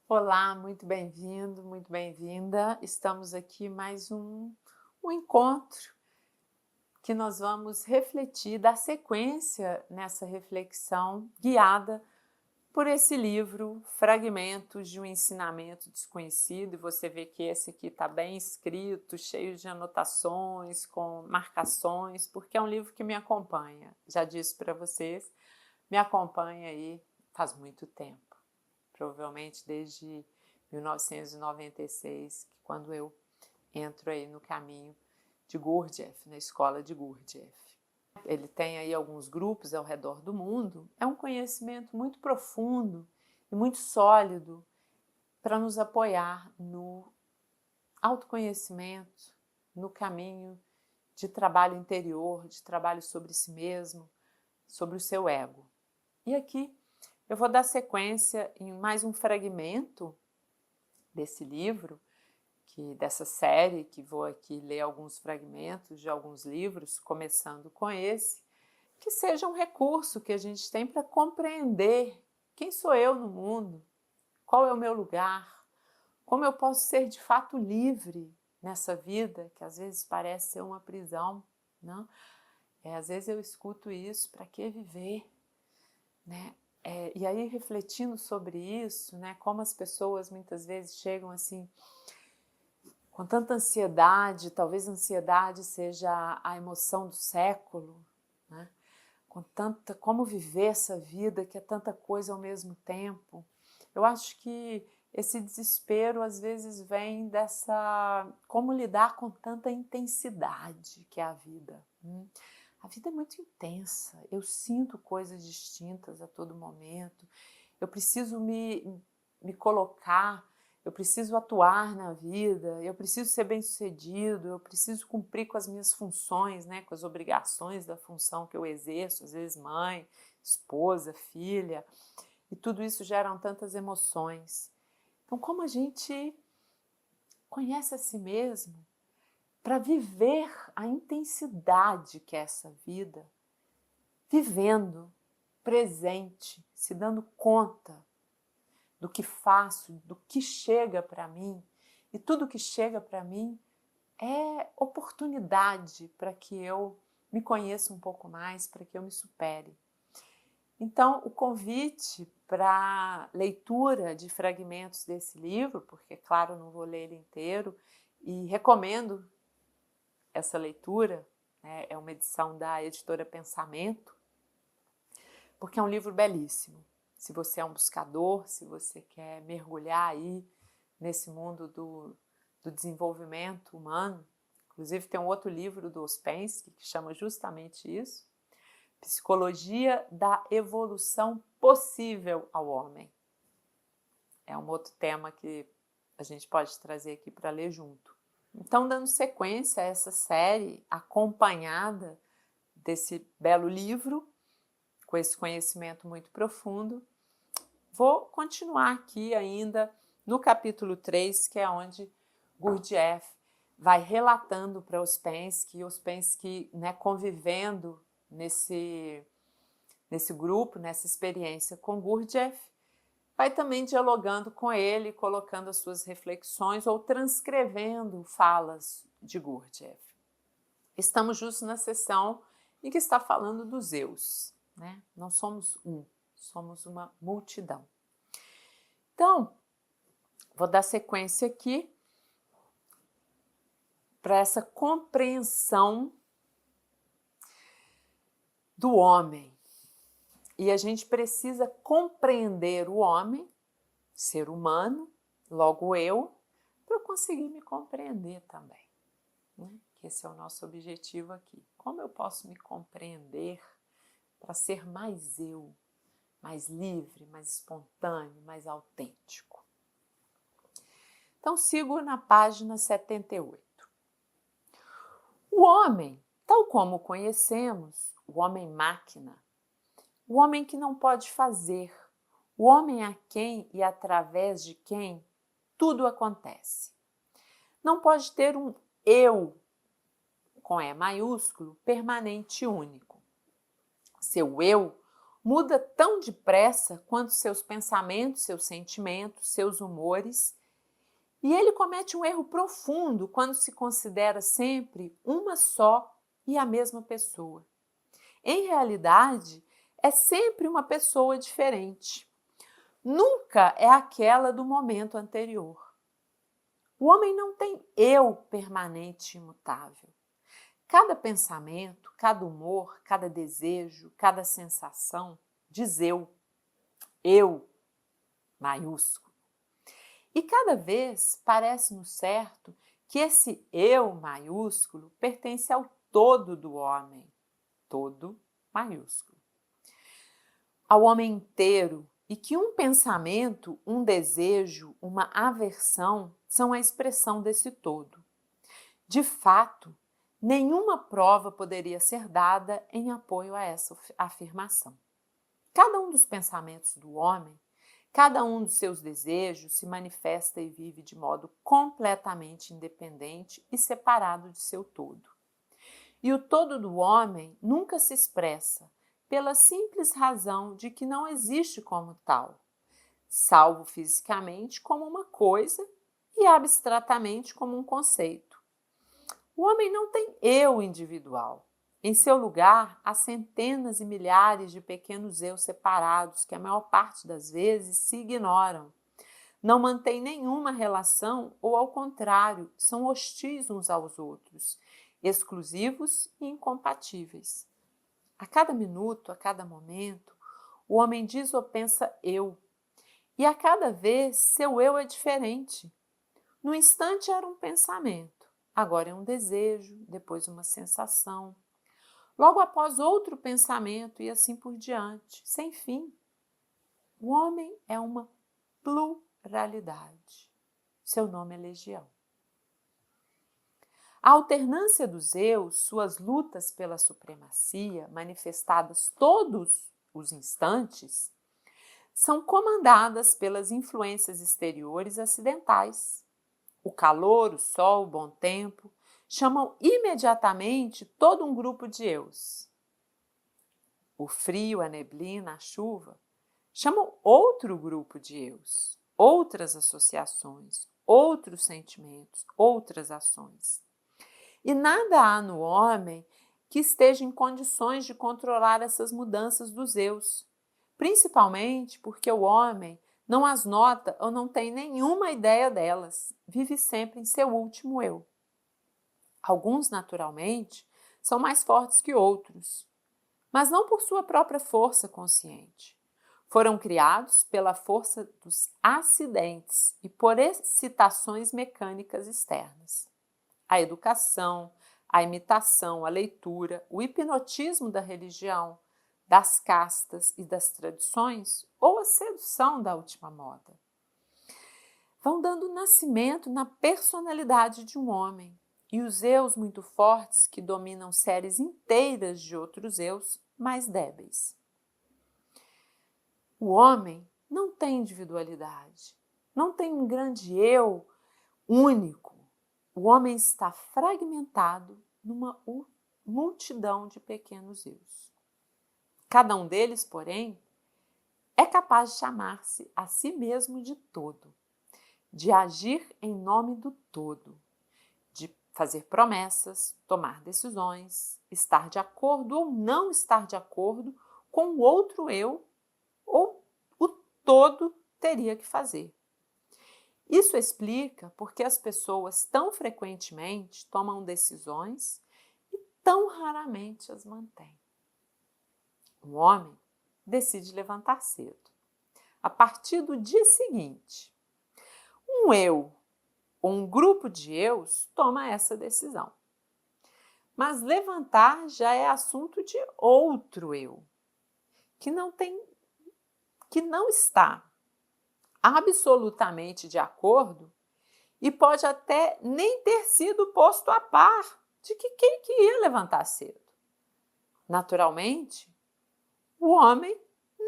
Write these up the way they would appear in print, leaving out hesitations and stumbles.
Olá, muito bem-vindo, muito bem-vinda. Estamos aqui mais um encontro que nós vamos refletir, dar sequência nessa reflexão guiada por esse livro, Fragmentos de um Ensinamento Desconhecido. E você vê que esse aqui está bem escrito, cheio de anotações, com marcações, porque é um livro que me acompanha. Já disse para vocês, me acompanha aí faz muito tempo. Provavelmente desde 1996, quando eu entro aí no caminho de Gurdjieff, na escola de Gurdjieff. Ele tem aí alguns grupos ao redor do mundo. É um conhecimento muito profundo e muito sólido para nos apoiar no autoconhecimento, no caminho de trabalho interior, de trabalho sobre si mesmo, sobre o seu ego. E aqui eu vou dar sequência em mais um fragmento desse livro, dessa série, que vou aqui ler alguns fragmentos de alguns livros, começando com esse, que seja um recurso que a gente tem para compreender quem sou eu no mundo, qual é o meu lugar, como eu posso ser de fato livre nessa vida, que às vezes parece ser uma prisão, não? Às vezes eu escuto isso, para que viver, né? E aí, refletindo sobre isso, né, como as pessoas muitas vezes chegam assim, com tanta ansiedade, talvez a ansiedade seja a emoção do século, né? Com tanta, como viver essa vida que é tanta coisa ao mesmo tempo. Eu acho que esse desespero às vezes vem dessa, como lidar com tanta intensidade que é a vida. A vida é muito intensa, eu sinto coisas distintas a todo momento, eu preciso me colocar, eu preciso atuar na vida, eu preciso ser bem-sucedido, eu preciso cumprir com as minhas funções, né, com as obrigações da função que eu exerço, às vezes mãe, esposa, filha, e tudo isso gera tantas emoções. Então, como a gente conhece a si mesmo para viver a intensidade que é essa vida, vivendo, presente, se dando conta do que faço, do que chega para mim, e tudo que chega para mim é oportunidade para que eu me conheça um pouco mais, para que eu me supere. Então, o convite para leitura de fragmentos desse livro, porque, claro, não vou ler ele inteiro, e recomendo essa leitura, né, é uma edição da editora Pensamento, porque é um livro belíssimo. Se você é um buscador, se você quer mergulhar aí nesse mundo do desenvolvimento humano, inclusive tem um outro livro do Ouspensky que chama justamente isso, Psicologia da Evolução Possível ao Homem. É um outro tema que a gente pode trazer aqui para ler junto. Então, dando sequência a essa série acompanhada desse belo livro, com esse conhecimento muito profundo, vou continuar aqui ainda no capítulo 3, que é onde Gurdjieff vai relatando para Ouspensky, né, convivendo nesse grupo, nessa experiência com Gurdjieff, vai também dialogando com ele, colocando as suas reflexões ou transcrevendo falas de Gurdjieff. Estamos justo na sessão em que está falando dos eus, né? Não somos um, somos uma multidão. Então, vou dar sequência aqui para essa compreensão do homem. E a gente precisa compreender o homem, ser humano, logo eu, para eu conseguir me compreender também, né? Que esse é o nosso objetivo aqui. Como eu posso me compreender para ser mais eu, mais livre, mais espontâneo, mais autêntico? Então, sigo na página 78. O homem, tal como o conhecemos, o homem-máquina, o homem que não pode fazer, o homem a quem e através de quem tudo acontece. Não pode ter um eu, com E maiúsculo, permanente e único. Seu eu muda tão depressa quanto seus pensamentos, seus sentimentos, seus humores, e ele comete um erro profundo quando se considera sempre uma só e a mesma pessoa. Em realidade, é sempre uma pessoa diferente. Nunca é aquela do momento anterior. O homem não tem eu permanente e imutável. Cada pensamento, cada humor, cada desejo, cada sensação diz eu maiúsculo. E cada vez parece-nos certo que esse eu maiúsculo pertence ao todo do homem, todo maiúsculo, ao homem inteiro, e que um pensamento, um desejo, uma aversão são a expressão desse todo. De fato, nenhuma prova poderia ser dada em apoio a essa afirmação. Cada um dos pensamentos do homem, cada um dos seus desejos se manifesta e vive de modo completamente independente e separado de seu todo. E o todo do homem nunca se expressa pela simples razão de que não existe como tal, salvo fisicamente como uma coisa e abstratamente como um conceito. O homem não tem eu individual. Em seu lugar, há centenas e milhares de pequenos eu separados que a maior parte das vezes se ignoram. Não mantêm nenhuma relação ou, ao contrário, são hostis uns aos outros, exclusivos e incompatíveis. A cada minuto, a cada momento, o homem diz ou pensa eu. E a cada vez, seu eu é diferente. No instante era um pensamento, agora é um desejo, depois uma sensação. Logo após outro pensamento e assim por diante, sem fim. O homem é uma pluralidade. Seu nome é legião. A alternância dos eus, suas lutas pela supremacia, manifestadas todos os instantes, são comandadas pelas influências exteriores acidentais. O calor, o sol, o bom tempo chamam imediatamente todo um grupo de eus. O frio, a neblina, a chuva chamam outro grupo de eus, outras associações, outros sentimentos, outras ações. E nada há no homem que esteja em condições de controlar essas mudanças dos eus, principalmente porque o homem não as nota ou não tem nenhuma ideia delas, vive sempre em seu último eu. Alguns, naturalmente, são mais fortes que outros, mas não por sua própria força consciente. Foram criados pela força dos acidentes e por excitações mecânicas externas. A educação, a imitação, a leitura, o hipnotismo da religião, das castas e das tradições, ou a sedução da última moda, vão dando nascimento na personalidade de um homem, e os eus muito fortes que dominam séries inteiras de outros eus mais débeis. O homem não tem individualidade, não tem um grande eu único. O homem está fragmentado numa multidão de pequenos eus. Cada um deles, porém, é capaz de chamar-se a si mesmo de todo, de agir em nome do todo, de fazer promessas, tomar decisões, estar de acordo ou não estar de acordo com o outro eu ou o todo teria que fazer. Isso explica porque as pessoas tão frequentemente tomam decisões e tão raramente as mantêm. Um homem decide levantar cedo. A partir do dia seguinte, um eu ou um grupo de eus toma essa decisão. Mas levantar já é assunto de outro eu, que não está absolutamente de acordo e pode até nem ter sido posto a par de que quem que ia levantar cedo. Naturalmente, o homem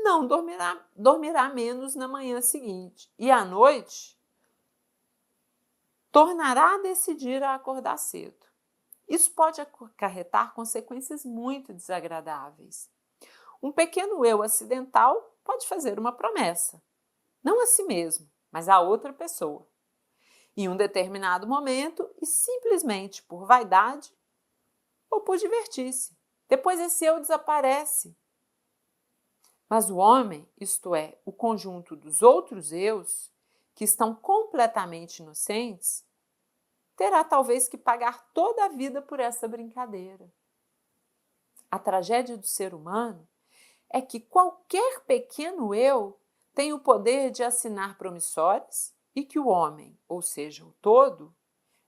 não dormirá menos na manhã seguinte e à noite tornará a decidir a acordar cedo. Isso pode acarretar consequências muito desagradáveis. Um pequeno eu acidental pode fazer uma promessa, não a si mesmo, mas a outra pessoa, em um determinado momento e simplesmente por vaidade ou por divertir-se. Depois esse eu desaparece. Mas o homem, isto é, o conjunto dos outros eus, que estão completamente inocentes, terá talvez que pagar toda a vida por essa brincadeira. A tragédia do ser humano é que qualquer pequeno eu tem o poder de assinar promissórias e que o homem, ou seja, o todo,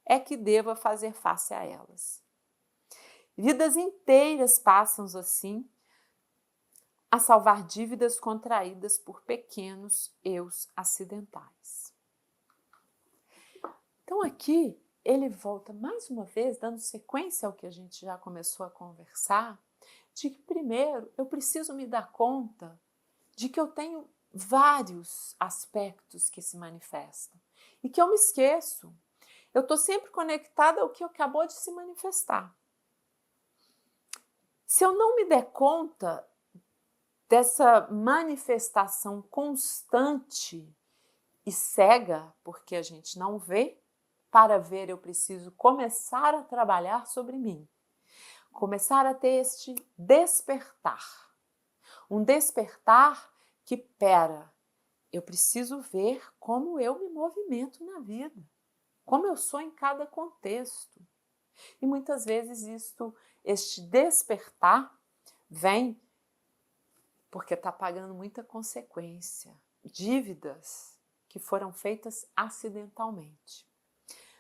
é que deva fazer face a elas. Vidas inteiras passam assim a salvar dívidas contraídas por pequenos eus acidentais. Então aqui ele volta mais uma vez, dando sequência ao que a gente já começou a conversar, de que primeiro eu preciso me dar conta de que eu tenho vários aspectos que se manifestam e que eu me esqueço. Eu estou sempre conectada ao que acabou de se manifestar. Se eu não me der conta dessa manifestação constante e cega, porque a gente não vê, para ver eu preciso começar a trabalhar sobre mim, começar a ter este despertar. Um despertar que, eu preciso ver como eu me movimento na vida, como eu sou em cada contexto. E muitas vezes este despertar vem porque está pagando muita consequência, dívidas que foram feitas acidentalmente.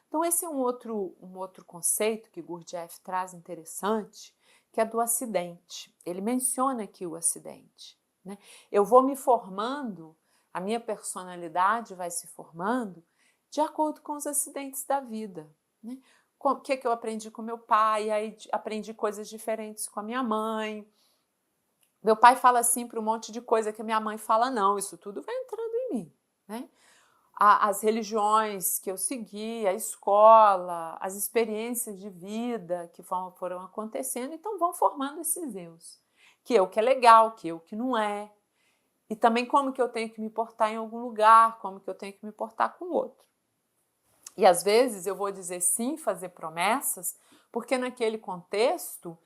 Então esse é um outro conceito que Gurdjieff traz interessante, que é do acidente. Ele menciona aqui o acidente, né? Eu vou me formando, a minha personalidade vai se formando de acordo com os acidentes da vida, né? O que eu aprendi com meu pai, aí aprendi coisas diferentes com a minha mãe. Meu pai fala sim para um monte de coisa que a minha mãe fala não, isso tudo vai entrando em mim, né? As religiões que eu segui, a escola, as experiências de vida que foram acontecendo, então vão formando esses eus. Que é legal, que não é. E também como que eu tenho que me portar em algum lugar, como que eu tenho que me portar com o outro. E às vezes eu vou dizer sim, fazer promessas, porque naquele contexto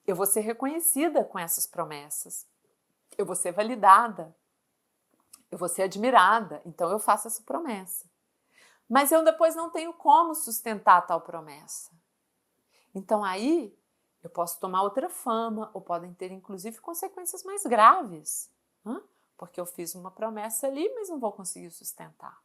eu vou ser reconhecida com essas promessas, eu vou ser validada, eu vou ser admirada, então eu faço essa promessa. Mas eu depois não tenho como sustentar tal promessa. Então aí eu posso tomar outra fama, ou podem ter inclusive consequências mais graves, porque eu fiz uma promessa ali, mas não vou conseguir sustentar.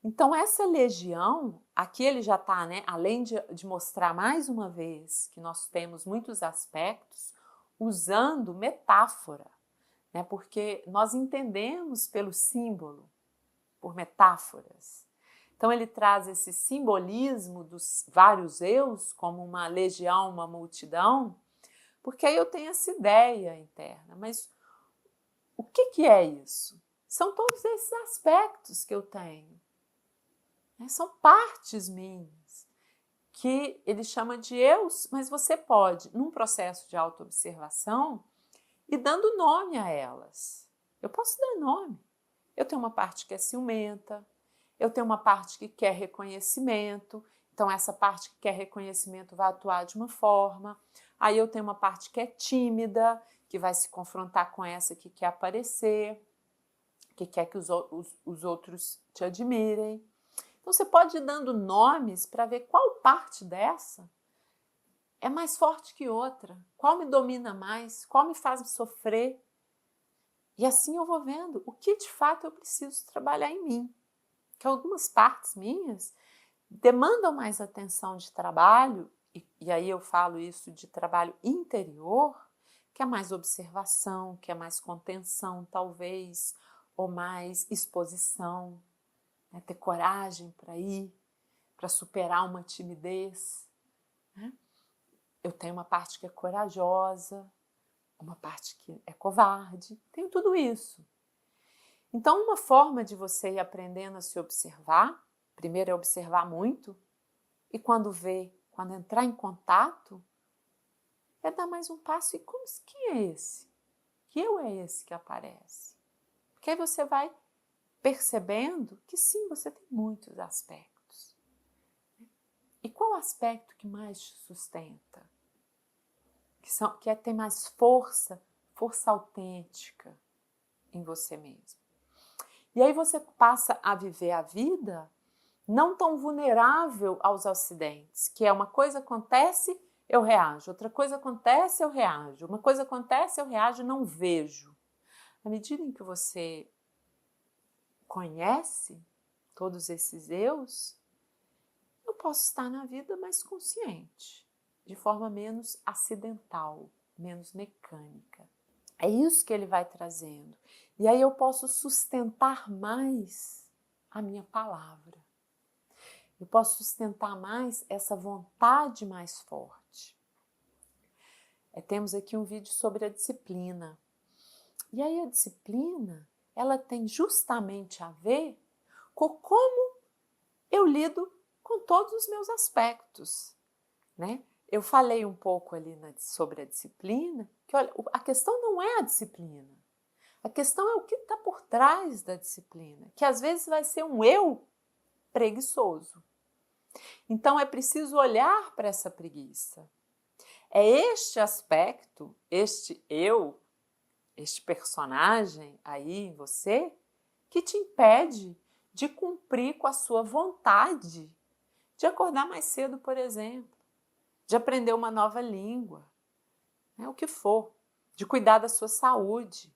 Então essa legião, aqui ele já está, né, além de mostrar mais uma vez que nós temos muitos aspectos, usando metáfora, né, porque nós entendemos pelo símbolo, por metáforas. Então ele traz esse simbolismo dos vários eus, como uma legião, uma multidão, porque aí eu tenho essa ideia interna. Mas o que é isso? São todos esses aspectos que eu tenho. São partes minhas, que ele chama de eus, mas você pode, num processo de autoobservação, ir dando nome a elas. Eu posso dar nome. Eu tenho uma parte que é ciumenta, eu tenho uma parte que quer reconhecimento, então essa parte que quer reconhecimento vai atuar de uma forma. Aí eu tenho uma parte que é tímida, que vai se confrontar com essa que quer aparecer, que quer que os outros te admirem. Então você pode ir dando nomes para ver qual parte dessa é mais forte que outra, qual me domina mais, qual me faz sofrer. E assim eu vou vendo o que de fato eu preciso trabalhar em mim. Que algumas partes minhas demandam mais atenção de trabalho, e aí eu falo isso de trabalho interior, que é mais observação, que é mais contenção talvez, ou mais exposição, né? Ter coragem para ir, para superar uma timidez, né? Eu tenho uma parte que é corajosa, uma parte que é covarde, tenho tudo isso. Então, uma forma de você ir aprendendo a se observar, primeiro é observar muito, e quando entrar em contato, é dar mais um passo. E quem é esse? Que eu é esse que aparece? Porque aí você vai percebendo que sim, você tem muitos aspectos. E qual aspecto que mais te sustenta? Que tem mais força autêntica em você mesmo. E aí você passa a viver a vida não tão vulnerável aos acidentes, que é uma coisa acontece, eu reajo, outra coisa acontece, eu reajo, uma coisa acontece, eu reajo e não vejo. À medida em que você conhece todos esses eus, eu posso estar na vida mais consciente, de forma menos acidental, menos mecânica. É isso que ele vai trazendo. E aí eu posso sustentar mais a minha palavra. Eu posso sustentar mais essa vontade mais forte. Temos aqui um vídeo sobre a disciplina. E aí a disciplina, ela tem justamente a ver com como eu lido com todos os meus aspectos, né? Eu falei um pouco ali sobre a disciplina, que olha, a questão não é a disciplina. A questão é o que está por trás da disciplina, que às vezes vai ser um eu preguiçoso. Então é preciso olhar para essa preguiça. É este aspecto, este eu, este personagem aí em você, que te impede de cumprir com a sua vontade de acordar mais cedo, por exemplo, de aprender uma nova língua, né, o que for, de cuidar da sua saúde,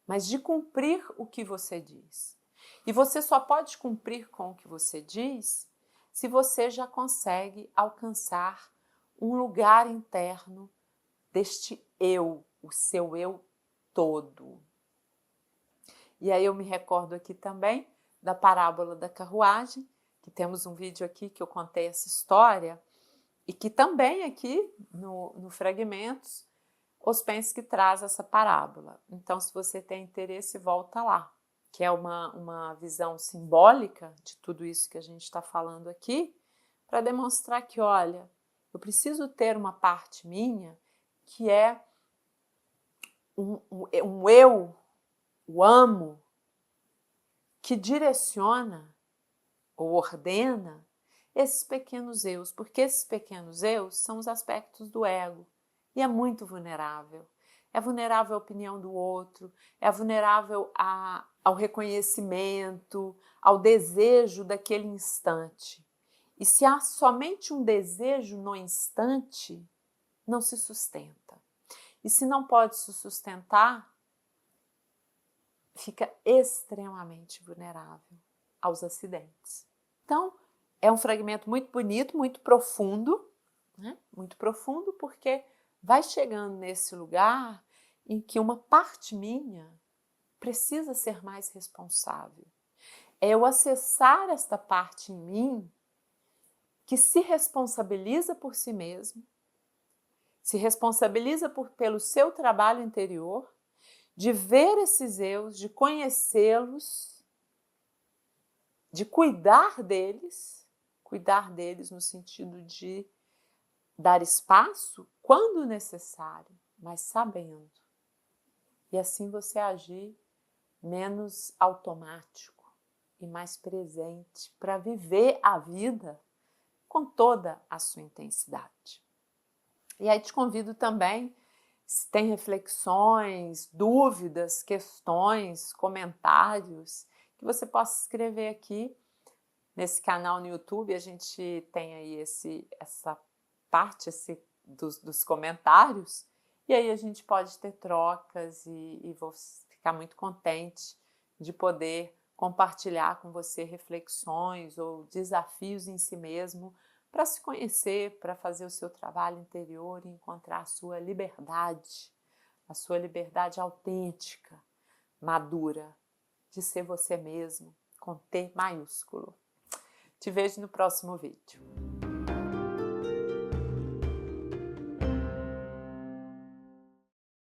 mas de cumprir o que você diz. E você só pode cumprir com o que você diz se você já consegue alcançar um lugar interno deste eu, o seu eu todo. E aí eu me recordo aqui também da parábola da carruagem, que temos um vídeo aqui que eu contei essa história, e que também aqui no Fragmentos, Ouspensky traz essa parábola. Então, se você tem interesse, volta lá, que é uma visão simbólica de tudo isso que a gente está falando aqui, para demonstrar que, olha, eu preciso ter uma parte minha que é um eu, o amo, que direciona ou ordena esses pequenos eus, porque esses pequenos eus são os aspectos do ego e é muito vulnerável. É vulnerável à opinião do outro, é vulnerável ao reconhecimento, ao desejo daquele instante. E se há somente um desejo no instante, não se sustenta. E se não pode se sustentar, fica extremamente vulnerável aos acidentes. Então, é um fragmento muito bonito, muito profundo, né? Muito profundo porque vai chegando nesse lugar em que uma parte minha precisa ser mais responsável. É eu acessar esta parte em mim que se responsabiliza por si mesmo, se responsabiliza pelo seu trabalho interior, de ver esses eus, de conhecê-los, de cuidar deles no sentido de dar espaço quando necessário, mas sabendo. E assim você agir menos automático e mais presente para viver a vida com toda a sua intensidade. E aí te convido também, se tem reflexões, dúvidas, questões, comentários, que você possa escrever aqui nesse canal no YouTube. A gente tem aí essa parte dos comentários, e aí a gente pode ter trocas e vou ficar muito contente de poder compartilhar com você reflexões ou desafios em si mesmo para se conhecer, para fazer o seu trabalho interior e encontrar a sua liberdade autêntica, madura, de ser você mesmo, com T maiúsculo. Te vejo no próximo vídeo.